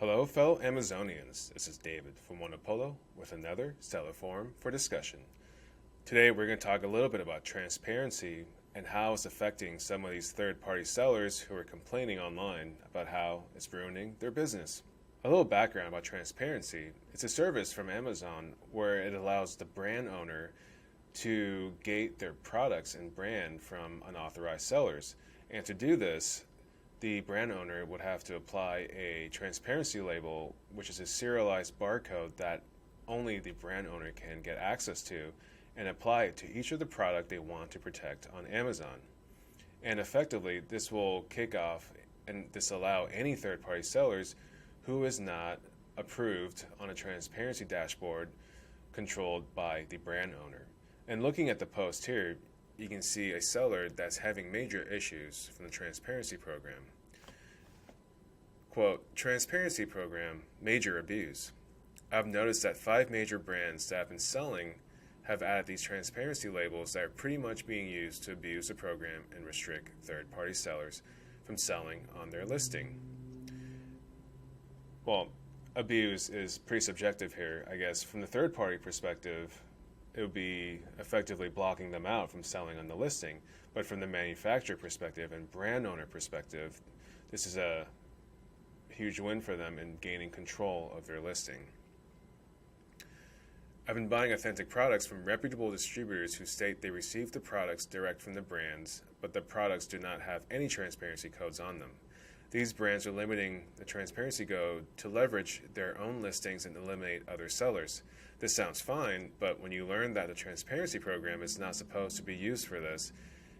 Hello, fellow Amazonians. This is David from Wanapolo with another Stellar Forum for discussion. Today, we're going to talk a little bit about transparency and how it's affecting some of these third-party sellers who are complaining online about how it's ruining their business. A little background about transparency. It's a service from Amazon where it allows the brand owner to gate their products and brand from unauthorized sellers. And to do this, the brand owner would have to apply a transparency label, which is a serialized barcode that only the brand owner can get access to, and apply it to each of the product they want to protect on Amazon. And effectively, this will kick off and disallow any third-party sellers who is not approved on a transparency dashboard controlled by the brand owner. And looking at the post here, you can see a seller that's having major issues from the transparency program. Quote, transparency program, major abuse. I've noticed that 5 major brands that have been selling have added these transparency labels that are pretty much being used to abuse the program and restrict third-party sellers from selling on their listing. Well, abuse is pretty subjective here, I guess. From the third-party perspective, it would be effectively blocking them out from selling on the listing. But from the manufacturer perspective and brand owner perspective, this is a huge win for them in gaining control of their listing. I've been buying authentic products from reputable distributors who state they received the products direct from the brands, but the products do not have any transparency codes on them. These brands are limiting the transparency code to leverage their own listings and eliminate other sellers. This sounds fine, but when you learn that the transparency program is not supposed to be used for this,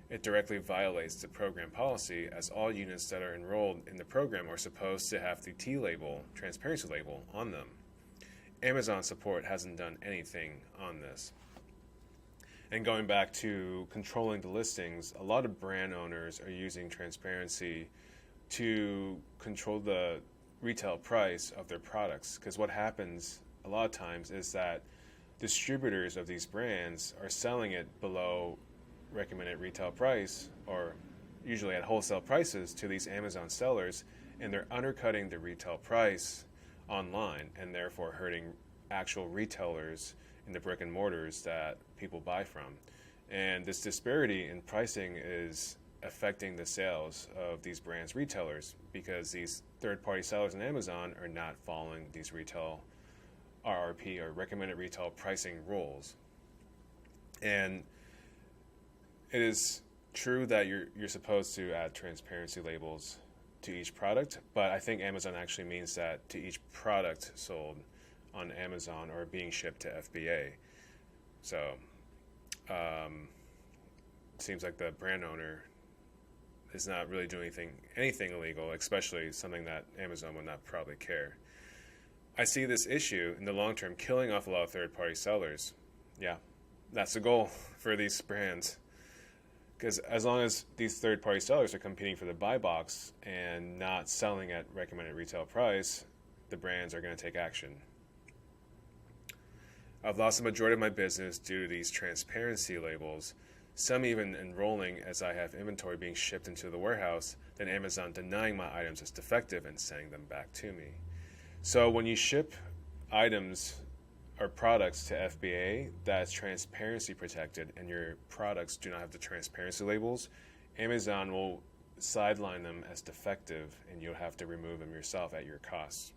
it directly violates the program policy, as all units that are enrolled in the program are supposed to have the T label, transparency label, on them. Amazon support hasn't done anything on this. And going back to controlling the listings, a lot of brand owners are using transparency to control the retail price of their products. Because what happens a lot of times is that distributors of these brands are selling it below recommended retail price, or usually at wholesale prices, to these Amazon sellers, and they're undercutting the retail price online and therefore hurting actual retailers in the brick and mortars that people buy from. And this disparity in pricing is affecting the sales of these brands' retailers, because these third-party sellers on Amazon are not following these retail RRP, or recommended retail pricing rules. And it is true that you're supposed to add transparency labels to each product, but I think Amazon actually means that to each product sold on Amazon or being shipped to FBA. So it seems like the brand owner is not really doing anything illegal, especially something that Amazon would not probably care. I see this issue in the long term killing off a lot of third-party sellers. Yeah, that's the goal for these brands. Because as long as these third-party sellers are competing for the buy box and not selling at recommended retail price, the brands are going to take action. I've lost the majority of my business due to these transparency labels, some even enrolling as I have inventory being shipped into the warehouse, then Amazon denying my items as defective and sending them back to me. So when you ship items or products to FBA that's transparency protected and your products do not have the transparency labels, Amazon will sideline them as defective and you'll have to remove them yourself at your cost.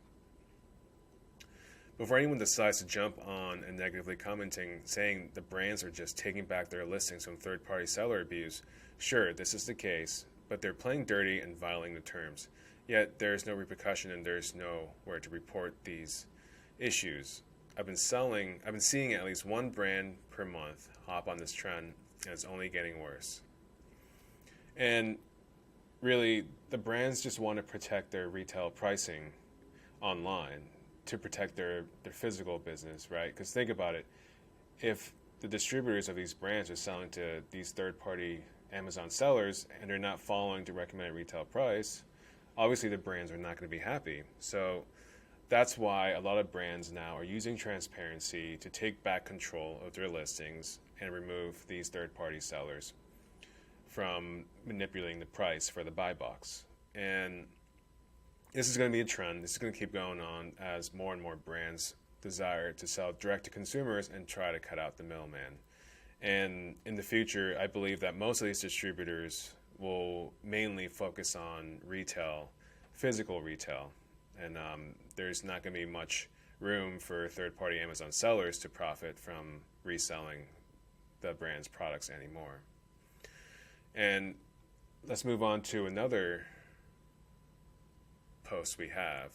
Before anyone decides to jump on and negatively commenting saying the brands are just taking back their listings from third-party seller abuse, sure, this is the case, but they're playing dirty and violating the terms. Yet there's no repercussion and there's nowhere to report these issues. I've been seeing at least one brand per month hop on this trend, and it's only getting worse. And really, the brands just want to protect their retail pricing online to protect their physical business, right? Because think about it. If the distributors of these brands are selling to these third-party Amazon sellers and they're not following the recommended retail price, obviously the brands are not going to be happy. So that's why a lot of brands now are using transparency to take back control of their listings and remove these third-party sellers from manipulating the price for the buy box. And This is going to be a trend. This is going to keep going on as more and more brands desire to sell direct to consumers and try to cut out the middleman. And in the future, I believe that most of these distributors will mainly focus on retail, physical retail, and there's not going to be much room for third-party Amazon sellers to profit from reselling the brand's products anymore. And let's move on to another post we have.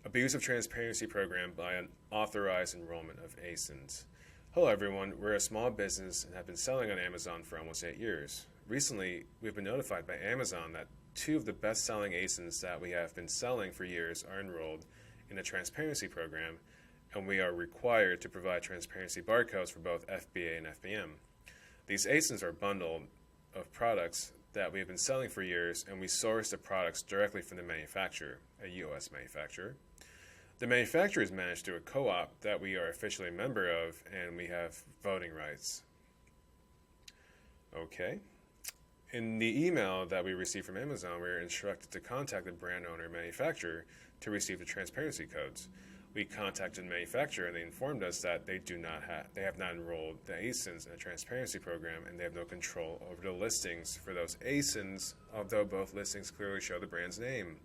Abuse of transparency program by an authorized enrollment of ASINs. Hello everyone, we're a small business and have been selling on Amazon for almost 8 years. Recently, we've been notified by Amazon that 2 of the best-selling ASINs that we have been selling for years are enrolled in a transparency program, and we are required to provide transparency barcodes for both FBA and FBM. These ASINs are bundled of products that we have been selling for years, and we source the products directly from the manufacturer, a U.S. manufacturer. The manufacturer is managed through a co-op that we are officially a member of, and we have voting rights. Okay. In the email that we received from Amazon, we were instructed to contact the brand owner and manufacturer to receive the transparency codes. We contacted the manufacturer and they informed us that they have not enrolled the ASINs in a transparency program, and they have no control over the listings for those ASINs, although both listings clearly show the brand's name.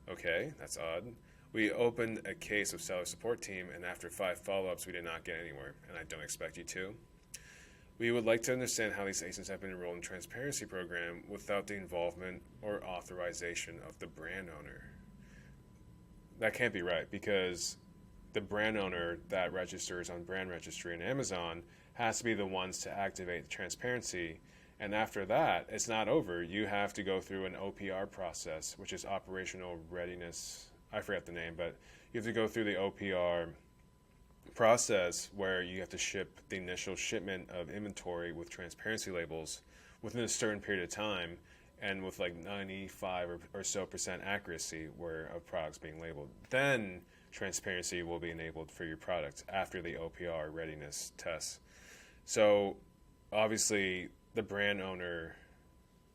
Okay, that's odd. We opened a case with seller support team, and after 5 follow-ups, we did not get anywhere, and I don't expect you to. We would like to understand how these ASINs have been enrolled in the transparency program without the involvement or authorization of the brand owner. That can't be right, because the brand owner that registers on brand registry in Amazon has to be the ones to activate the transparency, and after that, it's not over. You have to go through an OPR process, which is operational readiness. I forget the name, but you have to go through the OPR process where you have to ship the initial shipment of inventory with transparency labels within a certain period of time, and with like 95 or so % accuracy where a product's being labeled. Then transparency will be enabled for your product after the OPR readiness test. So obviously the brand owner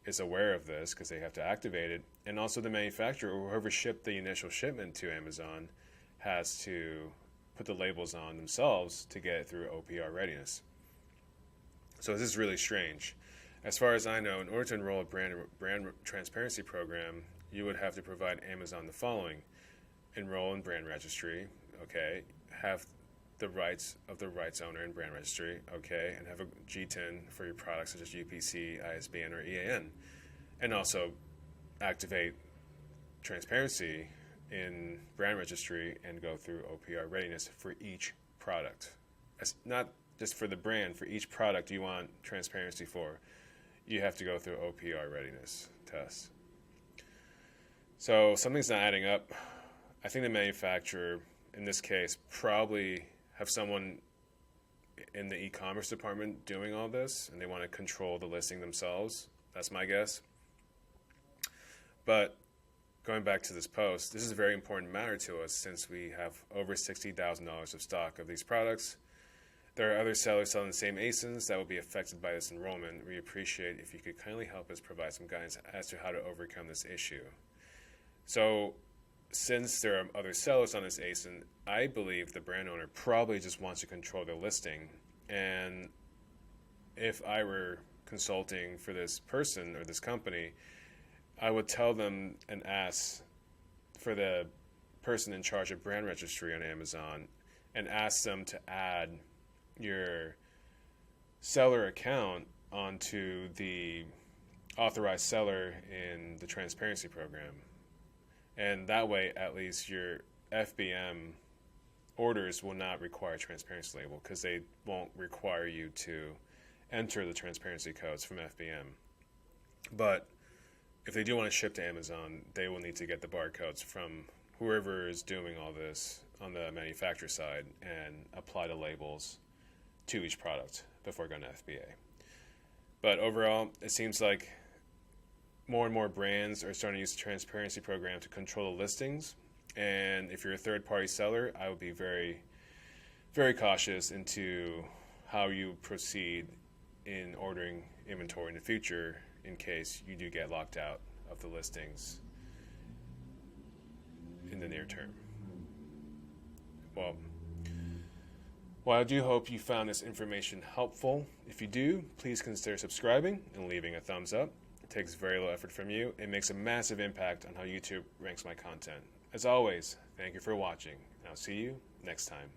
is aware of this because they have to activate it, and also the manufacturer or whoever shipped the initial shipment to Amazon has to put the labels on themselves to get it through OPR readiness. So this is really strange. As far as I know, in order to enroll a brand transparency program, you would have to provide Amazon the following: enroll in brand registry, okay, have the rights of the rights owner in brand registry, okay, and have a GTIN for your products such as UPC, ISBN, or EAN, and also activate transparency in brand registry and go through OPR readiness for each product. That's not just for the brand, for each product you want transparency for, you have to go through OPR readiness tests. So something's not adding up. I think the manufacturer, in this case, probably have someone in the e-commerce department doing all this, and they want to control the listing themselves. That's my guess. But going back to this post, this is a very important matter to us since we have over $60,000 of stock of these products. There are other sellers selling the same ASINs that will be affected by this enrollment. We appreciate if you could kindly help us provide some guidance as to how to overcome this issue. So, since there are other sellers on this ASIN, I believe the brand owner probably just wants to control their listing. And if I were consulting for this person or this company, I would tell them and ask for the person in charge of brand registry on Amazon and ask them to add your seller account onto the authorized seller in the transparency program. And that way, at least your FBM orders will not require a transparency label because they won't require you to enter the transparency codes from FBM. But if they do want to ship to Amazon, they will need to get the barcodes from whoever is doing all this on the manufacturer side and apply the labels to each product before going to FBA. But overall, it seems like more and more brands are starting to use the transparency program to control the listings. And if you're a third-party seller, I would be very, very cautious into how you proceed in ordering inventory in the future in case you do get locked out of the listings near term. Well, I do hope you found this information helpful. If you do, please consider subscribing and leaving a thumbs up. It takes very little effort from you. It makes a massive impact on how YouTube ranks my content. As always, thank you for watching. I'll see you next time.